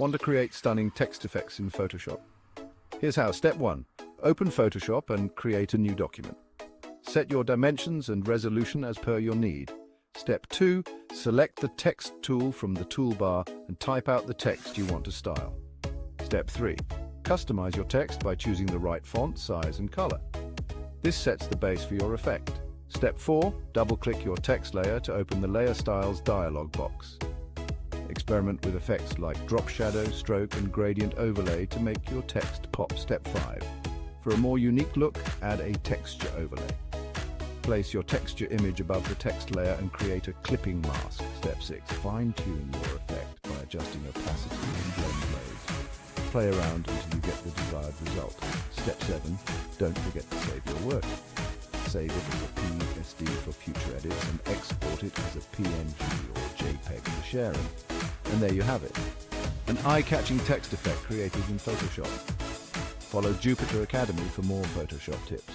Want to create stunning text effects in Photoshop? Here's how. Step 1. Open Photoshop and create a new document. Set your dimensions and resolution as per your need. Step 2. Select the text tool from the toolbar and type out the text you want to style. Step 3. Customize your text by choosing the right font, size, and color. This sets the base for your effect. Step 4. Double-click your text layer to open the Layer Styles dialog box. Experiment with effects like drop shadow, stroke, and gradient overlay to make your text pop. Step 5. For a more unique look, add a texture overlay. Place your texture image above the text layer and create a clipping mask. Step 6. Fine-tune your effect by adjusting opacity and blend modes. Play around until you get the desired result. Step 7. Don't forget to save your work. Save it as a PSD for future edits and export it as a PNG or JPEG for sharing. And there you have it, an eye-catching text effect created in Photoshop. Follow Jupiter Academy for more Photoshop tips.